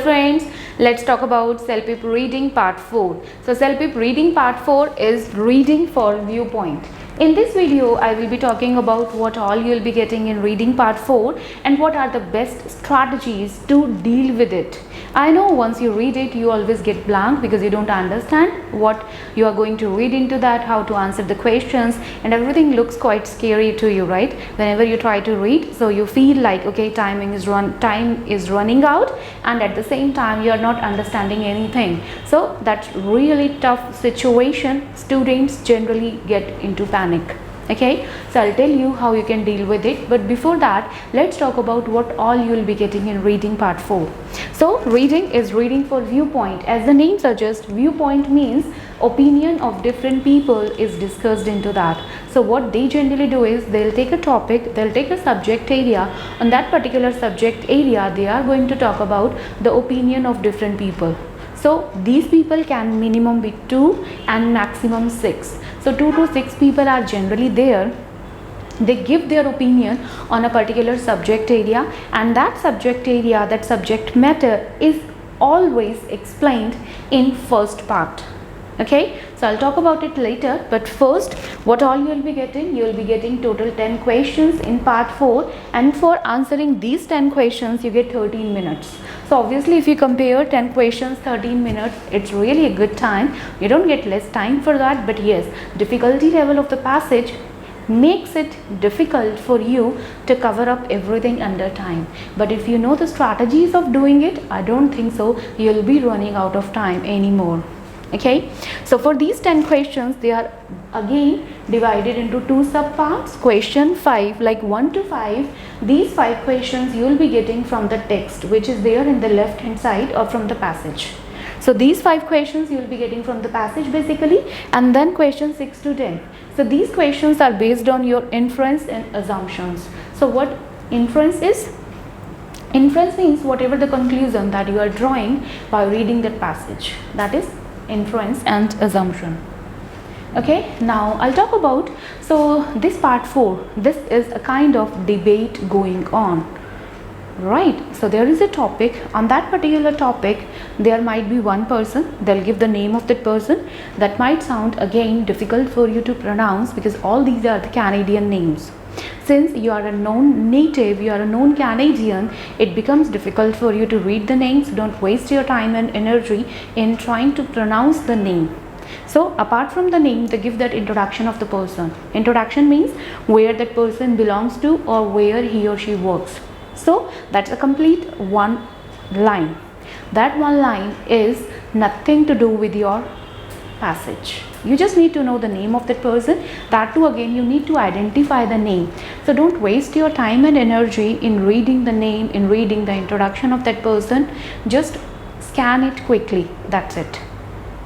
friends, let's talk about CELPIP reading part 4. So CELPIP reading part 4 is reading for Viewpoint. In this video, I will be talking about what all you will be getting in reading part 4 and what are the best strategies to deal with it. I know once you read it, you always get blank because you don't understand what you are going to read into that, how to answer the questions, and everything looks quite scary to you, right? Whenever you try to read, so you feel like, okay, time is running out, and at the same time you are not understanding anything. So that's really tough situation. Students generally get into panic. Okay, so I'll tell you how you can deal with it, but before that, let's talk about what all you will be getting in reading part 4. So reading is reading for Viewpoint. As the name suggests, viewpoint means opinion of different people is discussed into that. So what they generally do is they'll take a topic, they'll take a subject area. On that particular subject area, they are going to talk about the opinion of different people. So these people can minimum be 2 and maximum 6. So 2 to 6 people are generally there. They give their opinion on a particular subject area, and that subject area, that subject matter is always explained in first part. Okay, so I'll talk about it later, but first, what all you will be getting? You will be getting total 10 questions in part 4, and for answering these 10 questions you get 13 minutes. So obviously if you compare 10 questions 13 minutes, it's really a good time. You don't get less time for that, but yes, difficulty level of the passage makes it difficult for you to cover up everything under time. But if you know the strategies of doing it, I don't think so you'll be running out of time anymore. Okay, so for these 10 questions, they are again divided into 2 subparts. Question 5, like 1 to 5, these 5 questions you will be getting from the text which is there in the left hand side or from the passage. So these 5 questions you will be getting from the passage basically, and then question 6 to 10. So these questions are based on your inference and assumptions. So what inference is? Inference means whatever the conclusion that you are drawing by reading that passage, that is inference and assumption. Okay, now I'll talk about, so this part 4, this is a kind of debate going on, right? So there is a topic. On that particular topic there might be one person, they'll give the name of that person. That might sound again difficult for you to pronounce because all these are the Canadian names. Since you are a known native, you are a known Canadian, it becomes difficult for you to read the names. Don't waste your time and energy in trying to pronounce the name. So apart from the name, they give that introduction of the person. Introduction means where that person belongs to or where he or she works. So that's a complete one line. That one line is nothing to do with your passage. You just need to know the name of that person. That too again you need to identify the name. So don't waste your time and energy in reading the name, in reading the introduction of that person. Just scan it quickly. That's it.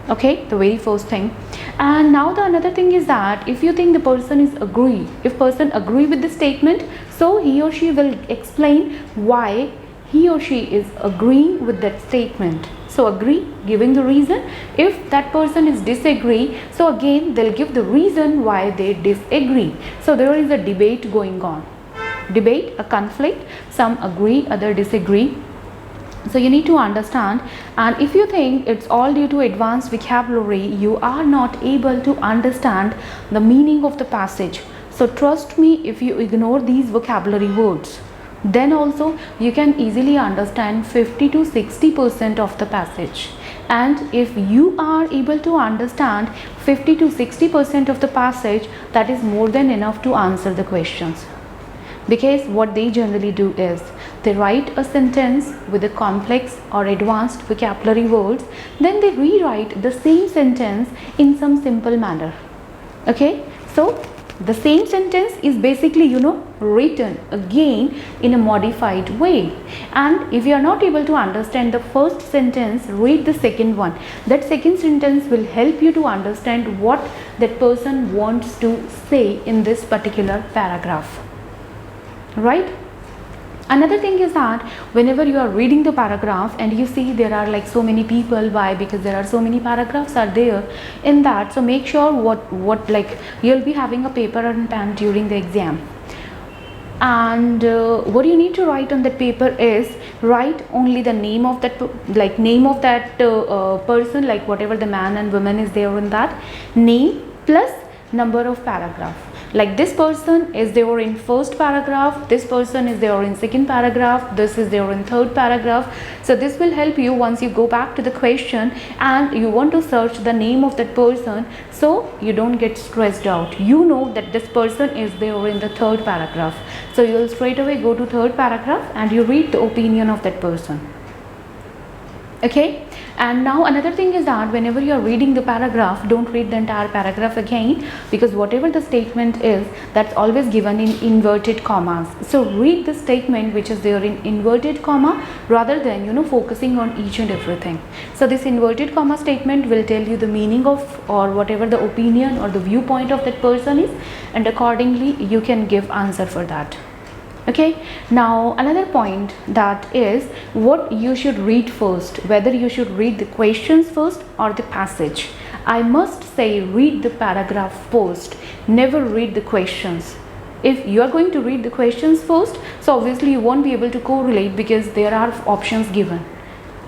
Okay, the very first thing. And now the another thing is that if you think the person is agree, if person agree with the statement, so he or she will explain why he or she is agreeing with that statement. So agree, giving the reason. If that person is disagree, so again they'll give the reason why they disagree. So there is a debate going on. Debate, a conflict, some agree, other disagree. So you need to understand, and if you think it's all due to advanced vocabulary, you are not able to understand the meaning of the passage. So trust me, if you ignore these vocabulary words, then also you can easily understand 50 to 60% of the passage. And if you are able to understand 50 to 60% of the passage, that is more than enough to answer the questions. Because what they generally do is they write a sentence with a complex or advanced vocabulary words, then they rewrite the same sentence in some simple manner. Okay, so the same sentence is basically written again in a modified way. And if you are not able to understand the first sentence, read the second one. That second sentence will help you to understand what that person wants to say in this particular paragraph, right? Another thing is that whenever you are reading the paragraph and you see there are like so many people, why? Because there are so many paragraphs are there in that. So make sure what like you'll be having a paper and pen during the exam, and what you need to write on that paper is write only the name of that person, like whatever the man and woman is there in that name, plus number of paragraph. Like this person is there in first paragraph, this person is there in second paragraph, this is there in third paragraph. So this will help you once you go back to the question and you want to search the name of that person, so you don't get stressed out. You know that this person is there in the third paragraph, so you will straight away go to third paragraph and you read the opinion of that person. Okay, and now another thing is that whenever you are reading the paragraph, don't read the entire paragraph again, because whatever the statement is, that's always given in inverted commas. So read the statement which is there in inverted comma rather than focusing on each and everything. So this inverted comma statement will tell you the meaning of or whatever the opinion or the viewpoint of that person is, and accordingly you can give answer for that. Okay, now another point, that is what you should read first, whether you should read the questions first or the passage. I must say read the paragraph first, never read the questions. If you are going to read the questions first, so obviously you won't be able to correlate because there are options given.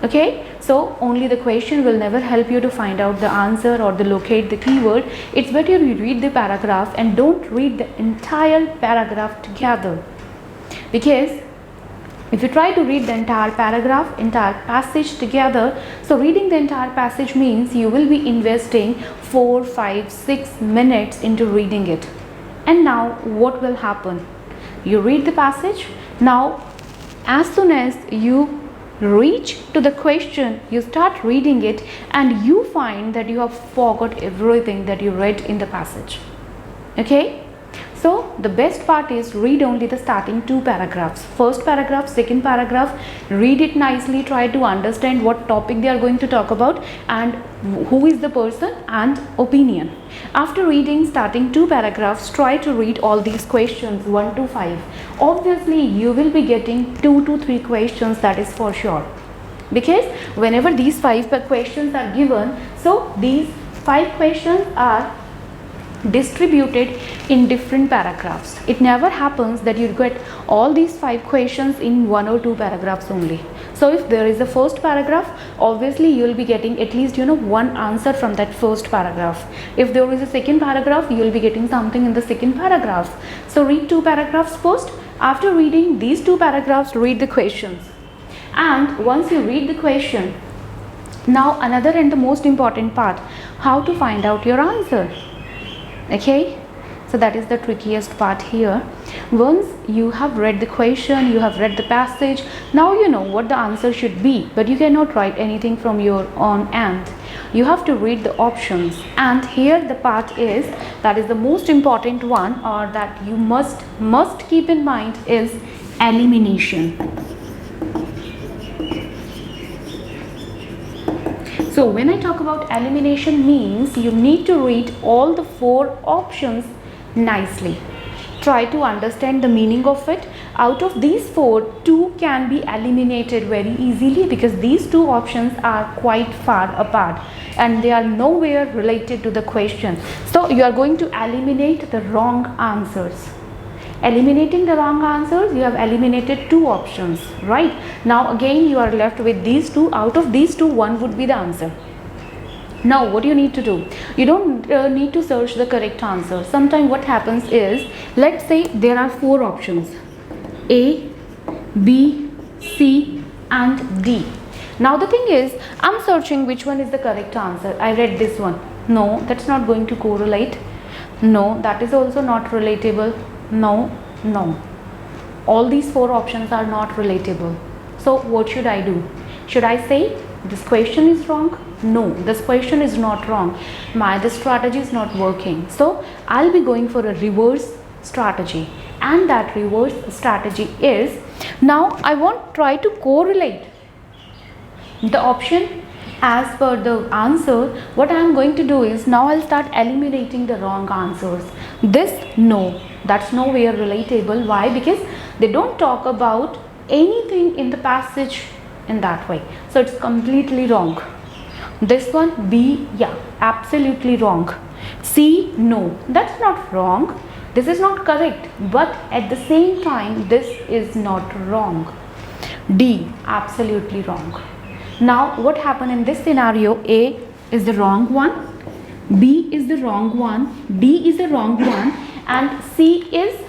Okay, so only the question will never help you to find out the answer or to locate the keyword. It's better you read the paragraph and don't read the entire paragraph together. Because if you try to read the entire paragraph, entire passage together, so reading the entire passage means you will be investing 4, 5, 6 minutes into reading it. And now what will happen? You read the passage. Now as soon as you reach to the question, you start reading it and you find that you have forgot everything that you read in the passage. Okay, so the best part is read only the starting 2 paragraphs, first paragraph, second paragraph. Read it nicely, try to understand what topic they are going to talk about and who is the person and opinion. After reading starting 2 paragraphs, try to read all these questions 1 to 5. Obviously you will be getting 2 to 3 questions, that is for sure, because whenever these 5 questions are given, so these 5 questions are distributed in different paragraphs. It never happens that you get all these 5 questions in 1 or 2 paragraphs only. So if there is a first paragraph, obviously you will be getting at least one answer from that first paragraph. If there is a second paragraph, you will be getting something in the second paragraph. So read 2 paragraphs first. After reading these 2 paragraphs, read the questions. And once you read the question, now another and the most important part, how to find out your answer. Okay, so that is the trickiest part here. Once you have read the question, you have read the passage, now you know what the answer should be, but you cannot write anything from your own end. You have to read the options, and here the part is, that is the most important one, or that you must keep in mind, is elimination. So when I talk about elimination, means you need to read all the 4 options nicely. Try to understand the meaning of it. Out of these 4, 2 can be eliminated very easily, because these 2 options are quite far apart and they are nowhere related to the question. So you are going to eliminate the wrong answers. Eliminating the wrong answers, you have eliminated 2 options, right? Now again you are left with these 2. Out of these 2, 1 would be the answer. Now what you need to do, you don't need to search the correct answer. Sometimes what happens is, let's say there are 4 options, A, B, C and D. Now the thing is, I'm searching which one is the correct answer. I read this one. No, that's not going to correlate. No, that is also not relatable. No, no. All these 4 options are not relatable. So what should I do? Should I say this question is wrong? No, this question is not wrong. This strategy is not working. So I'll be going for a reverse strategy, and that reverse strategy is, now I won't try to correlate the option as per the answer. What I am going to do is, now I'll start eliminating the wrong answers. This, no, that's nowhere relatable. Why? Because they don't talk about anything in the passage in that way. So it's completely wrong. This one, B, yeah, absolutely wrong. C, no, that's not wrong. This is not correct, but at the same time this is not wrong. D, absolutely wrong. Now what happened in this scenario? A is the wrong one, B is the wrong one, D is the wrong one, and C is,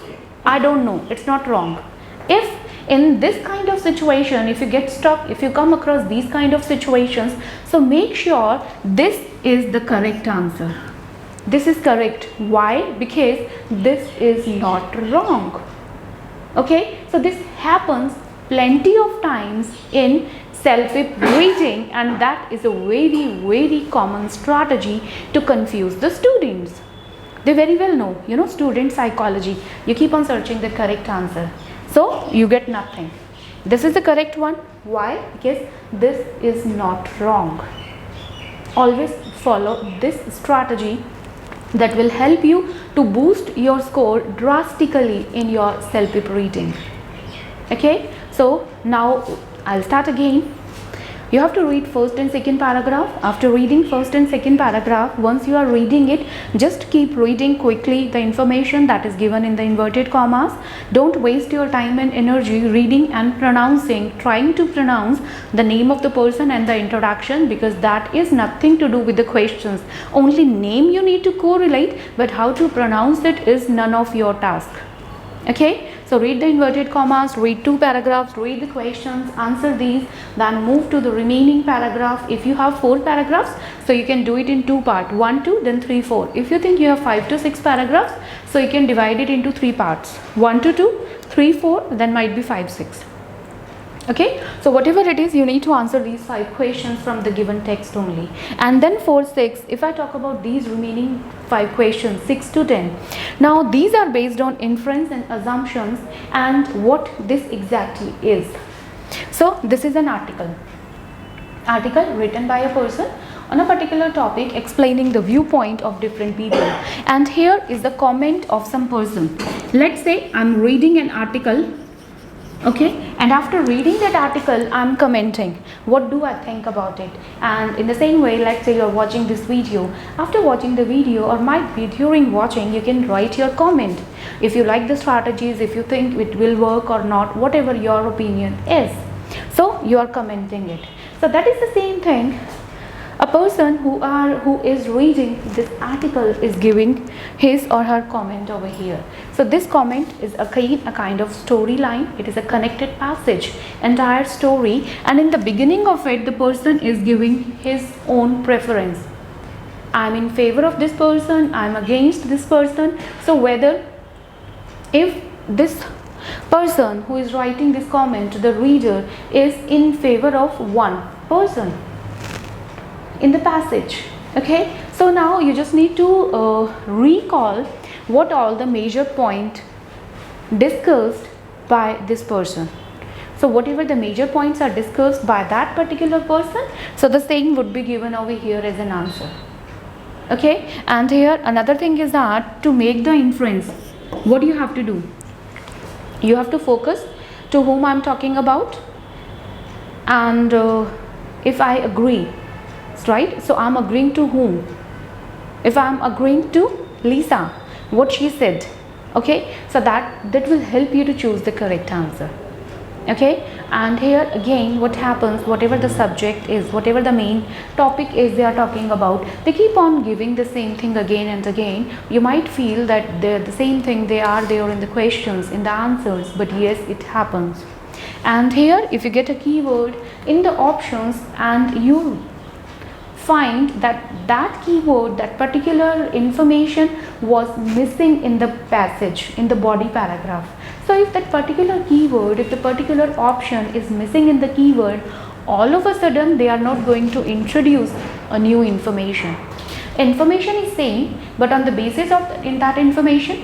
I don't know, it's not wrong. If in this kind of situation, if you get stuck, if you come across these kind of situations, so make sure this is the correct answer. This is correct. Why? Because this is not wrong. Okay, so this happens plenty of times in CELPIP reading, and that is a very common strategy to confuse the students. They very well know, you know, student psychology. You keep on searching the correct answer, so you get nothing. This is the correct one. Why? Because this is not wrong. Always follow this strategy that will help you to boost your score drastically in your CELPIP reading. Okay, so now I'll start again. You have to read first and second paragraph. After reading first and second paragraph, once you are reading it, just keep reading quickly the information that is given in the inverted commas. Don't waste your time and energy reading and pronouncing, trying to pronounce the name of the person and the introduction, because that is nothing to do with the questions. Only name you need to correlate, but how to pronounce it is none of your task. Okay, so read the inverted commas, read 2 paragraphs, read the questions, answer these, then move to the remaining paragraph. If you have 4 paragraphs, so you can do it in 2 parts, 1, 2, then 3, 4. If you think you have 5 to 6 paragraphs, so you can divide it into 3 parts, 1 to 2, 3, 4, then might be 5, 6. Okay, so whatever it is, you need to answer these 5 questions from the given text only. And then for 6, if I talk about these remaining 5 questions, 6 to 10, now these are based on inference and assumptions, and what this exactly is. So this is an article written by a person on a particular topic, explaining the viewpoint of different people, and here is the comment of some person. Let's say I'm reading an article. Okay, and after reading that article, I'm commenting what do I think about it. And in the same way, let's say you're watching this video. After watching the video, or might be during watching, you can write your comment. If you like the strategies, if you think it will work or not, whatever your opinion is, so you are commenting it. So that is the same thing. A person who is reading this article is giving his or her comment over here. So this comment is a kind of storyline. It is a connected passage, entire story, and in the beginning of it, the person is giving his own preference. I'm in favor of this person, I'm against this person. So whether if this person who is writing this comment to the reader is in favor of one person in the passage. Okay, so now you just need to recall what all the major point discussed by this person. So whatever the major points are discussed by that particular person, so the same would be given over here as an answer. Okay, and here another thing is that to make the inference, what do you have to do? You have to focus to whom I'm talking about, and if I agree, right? So I'm agreeing to whom? If I'm agreeing to Lisa, what she said, okay, so that will help you to choose the correct answer. Okay, and here again what happens, whatever the subject is, whatever the main topic is they are talking about, they keep on giving the same thing again and again. You might feel that they're the same thing, they are there in the questions, in the answers, but yes, it happens. And here if you get a keyword in the options and you find that keyword, that particular information was missing in the passage, in the body paragraph. So if that particular keyword, if the particular option is missing in the keyword, all of a sudden they are not going to introduce a new information. Information is same, but on the basis of in that information,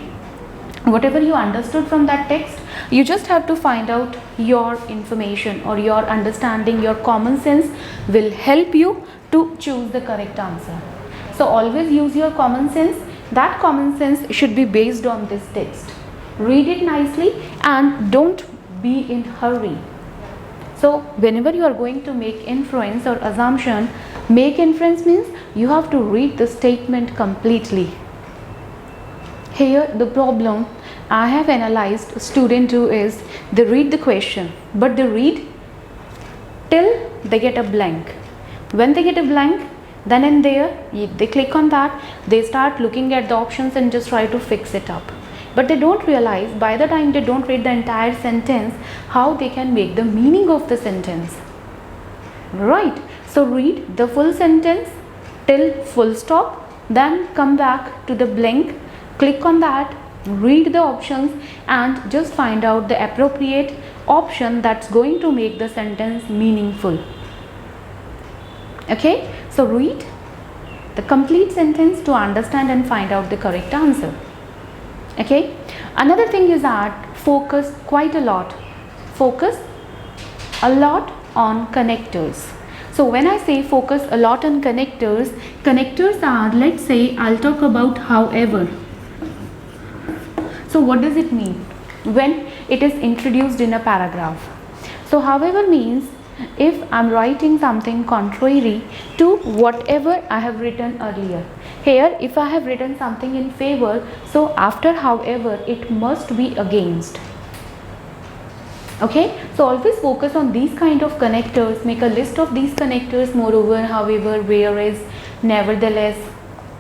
whatever you understood from that text, you just have to find out your information or your understanding, your common sense will help you to choose the correct answer. So always use your common sense. That common sense should be based on this text. Read it nicely and don't be in hurry. So whenever you are going to make inference or assumption, make inference means you have to read the statement completely. Here the problem I have analyzed student 2 is they read the question, but they read till they get a blank. When they get a blank, then and there they click on that, they start looking at the options and just try to fix it up. But they don't realize, by the time they don't read the entire sentence, how they can make the meaning of the sentence. Right? So read the full sentence till full stop, then come back to the blank, click on that, read the options and just find out the appropriate option that's going to make the sentence meaningful. Okay, so read the complete sentence to understand and find out the correct answer. Okay, another thing is that focus quite a lot. Focus a lot on connectors. So when I say focus a lot on connectors, connectors are, let's say I'll talk about however. So what does it mean when it is introduced in a paragraph? So however means if I'm writing something contrary to whatever I have written earlier. Here if I have written something in favor, so after however it must be against. Okay, so always focus on these kind of connectors, make a list of these connectors, moreover, however, whereas, nevertheless,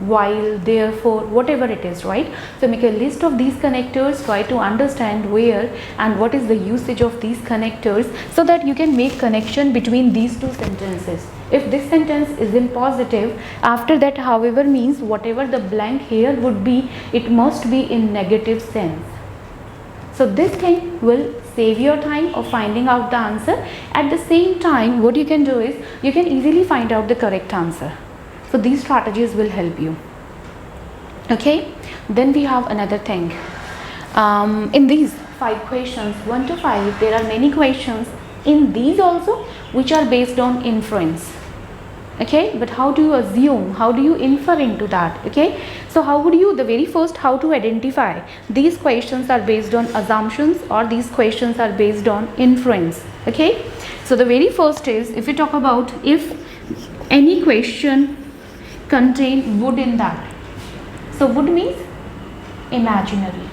while, therefore, whatever it is, right? So make a list of these connectors, try to understand where and what is the usage of these connectors so that you can make connection between these two sentences. If this sentence is in positive, after that however means whatever the blank here would be, it must be in negative sense. So this thing will save your time of finding out the answer. At the same time, what you can do is you can easily find out the correct answer. So these strategies will help you. Okay, then we have another thing. In these 5 questions, 1 to 5, there are many questions in these also which are based on inference. Okay, but how do you assume, how do you infer into that? Okay, so how would you, the very first, how to identify these questions are based on assumptions or these questions are based on inference? Okay, so the very first is, if we talk about if any question contain would in that, so would means imaginary.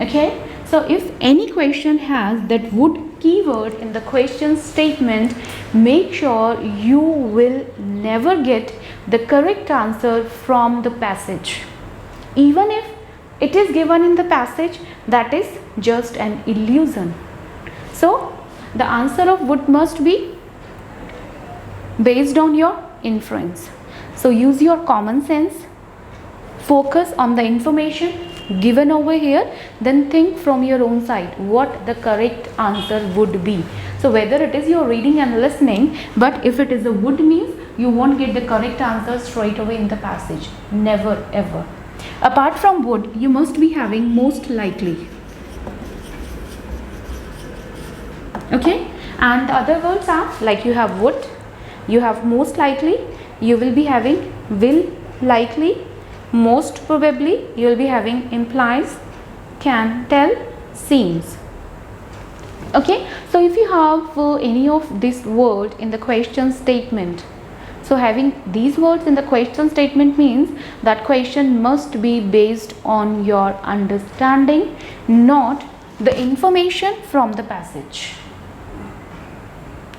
Okay, so if any question has that would keyword in the question statement, make sure you will never get the correct answer from the passage. Even if it is given in the passage, that is just an illusion. So the answer of would must be based on your inference. So use your common sense, focus on the information given over here, then think from your own side what the correct answer would be. So whether it is your reading and listening, but if it is a would means you won't get the correct answer straight away in the passage. Never ever. Apart from would, you must be having most likely. Okay, and the other words are like you have would, you have most likely, you will be having will likely, most probably, you will be having implies, can tell, seems. Okay, so if you have any of this word in the question statement, so having these words in the question statement means that question must be based on your understanding, not the information from the passage.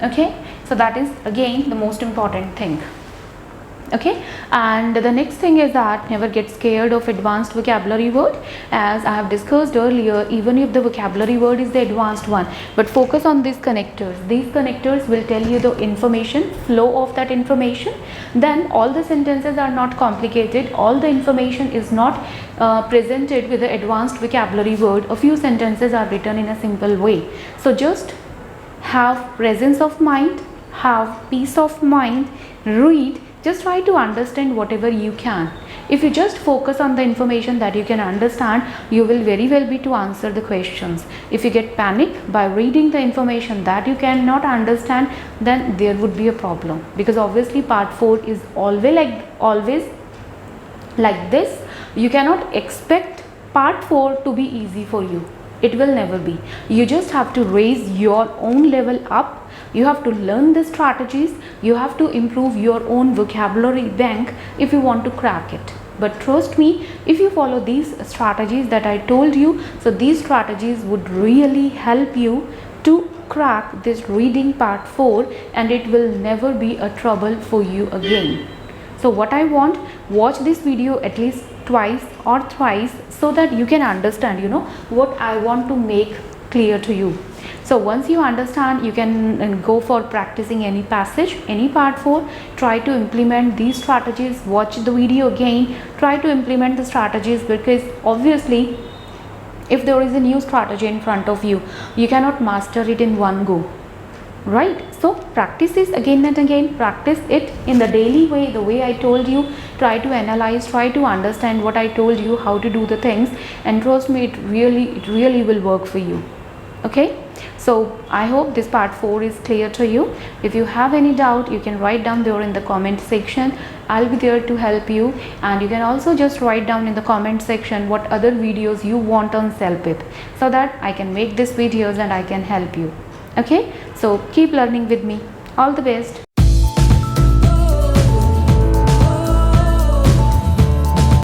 Okay, so that is again the most important thing. Okay, and the next thing is that never get scared of advanced vocabulary word. As I have discussed earlier, even if the vocabulary word is the advanced one, but focus on these connectors. These connectors will tell you the information, flow of that information. Then all the sentences are not complicated, all the information is not presented with the advanced vocabulary word. A few sentences are written in a simple way. So just have presence of mind, have peace of mind, read. Just try to understand whatever you can. If you just focus on the information that you can understand, you will very well be to answer the questions. If you get panic by reading the information that you cannot understand, then there would be a problem, because obviously part 4 is always like this. You cannot expect part 4 to be easy for you. It will never be. You just have to raise your own level up. You have to learn the strategies. You have to improve your own vocabulary bank if you want to crack it. But trust me, if you follow these strategies that I told you, so these strategies would really help you to crack this reading part 4 and it will never be a trouble for you again. So what I want, watch this video at least twice or thrice so that you can understand, what I want to make clear to you. So once you understand, you can go for practicing any passage, any part 4, try to implement these strategies, watch the video again, try to implement the strategies, because obviously if there is a new strategy in front of you, you cannot master it in one go, right? So practice this again and again, practice it in the daily way, the way I told you. Try to analyze, try to understand what I told you, how to do the things, and trust me, it really will work for you. Okay, so I hope this part 4 is clear to you. If you have any doubt, you can write down there in the comment section. I'll be there to help you, and you can also just write down in the comment section what other videos you want on CELPIP, so that I can make these videos and I can help you. Okay, so keep learning with me. All the best.